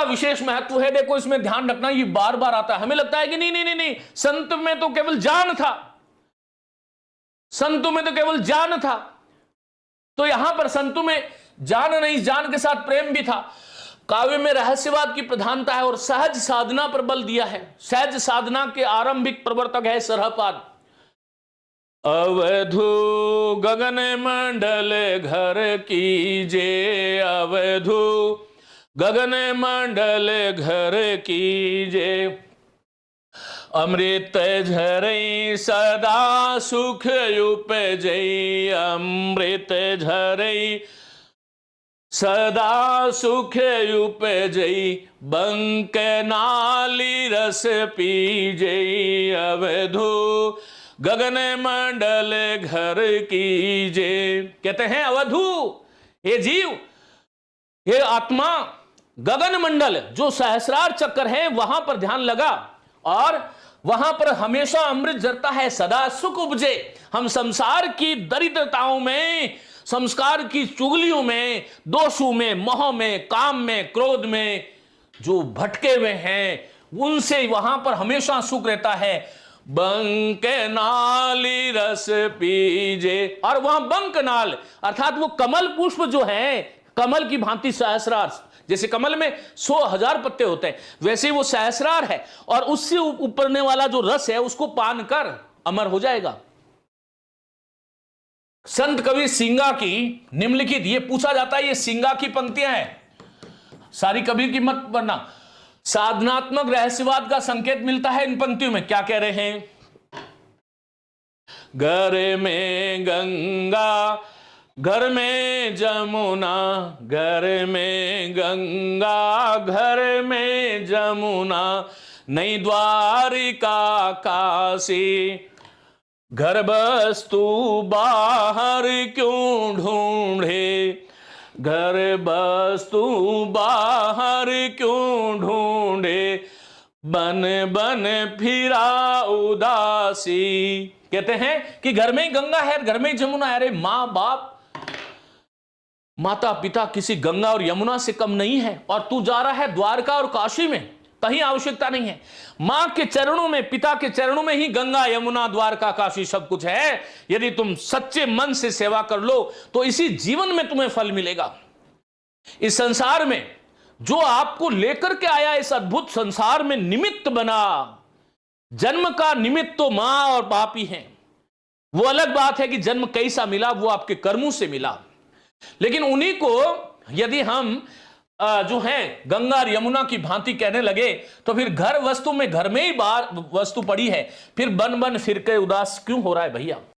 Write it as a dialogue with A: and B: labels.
A: विशेष महत्व है। देखो इसमें ध्यान रखना, ये बार बार आता है। हमें लगता है कि नहीं नहीं नहीं नहीं, संत में तो केवल ज्ञान था, संतों में तो केवल ज्ञान था। तो यहां पर संतों में ज्ञान नहीं, ज्ञान के साथ प्रेम भी था। काव्य में रहस्यवाद की प्रधानता है और सहज साधना पर बल दिया है। सहज साधना के आरंभिक प्रवर्तक है सरहपाद। अवधू गगन मंडल घर कीजे, अवधू गगन मंडल घर कीजे, अमृत झरई सदा सुख उपजई, अमृत झरई सदा सुख उपजई, बंक नाली रस पीजई, अवधू गगन मंडल घर कीजे। कहते हैं अवधू, हे जीव, हे आत्मा, गगन मंडल जो सहस्रार चक्र है वहां पर ध्यान लगा और वहां पर हमेशा अमृत झरता है, सदा सुख उपजे। हम संसार की दरिद्रताओं में, संस्कार की चुगलियों में, दोषों में, मोह में, काम में, क्रोध में जो भटके हुए हैं उनसे वहां पर हमेशा सुख रहता है। बंक नाली रस पीजे, और वहां बंक नाल अर्थात वो कमल पुष्प जो है, कमल की भांति सहस्रार, जैसे कमल में 100,000 पत्ते होते हैं वैसे वो सहस्रार है, और उससे ऊपरने वाला जो रस है उसको पान कर अमर हो जाएगा। संत कवि सिंगा की निम्नलिखित, ये पूछा जाता है ये सिंगा की पंक्तियां हैं, सारी कबीर की मत पढ़ना। साधनात्मक रहस्यवाद का संकेत मिलता है इन पंक्तियों में। क्या कह रहे हैं? घर में गंगा, घर में जमुना, घर में गंगा, घर में जमुना, नई द्वारिका काशी, घर बस्तु बाहर क्यों ढूंढे, घर बस्तु बाहर क्यों ढूंढे, बन बन फिरा उदासी। कहते हैं कि घर में ही गंगा है, घर में ही जमुना है। अरे माँ बाप, माता पिता किसी गंगा और यमुना से कम नहीं है, और तू जा रहा है द्वारका और काशी में, कहीं आवश्यकता नहीं है। मां के चरणों में, पिता के चरणों में ही गंगा यमुना द्वारका काशी सब कुछ है। यदि तुम सच्चे मन से सेवा कर लो तो इसी जीवन में तुम्हें फल मिलेगा। इस संसार में जो आपको लेकर के आया, इस अद्भुत संसार में निमित्त बना, जन्म का निमित्त तो मां और बाप ही हैं। वो अलग बात है कि जन्म कैसा मिला, वो आपके कर्मों से मिला, लेकिन उन्हीं को यदि हम जो है गंगा और यमुना की भांति कहने लगे तो फिर घर वस्तु में घर में ही बाहर वस्तु पड़ी है, फिर बन बन फिर के उदास क्यों हो रहा है भैया?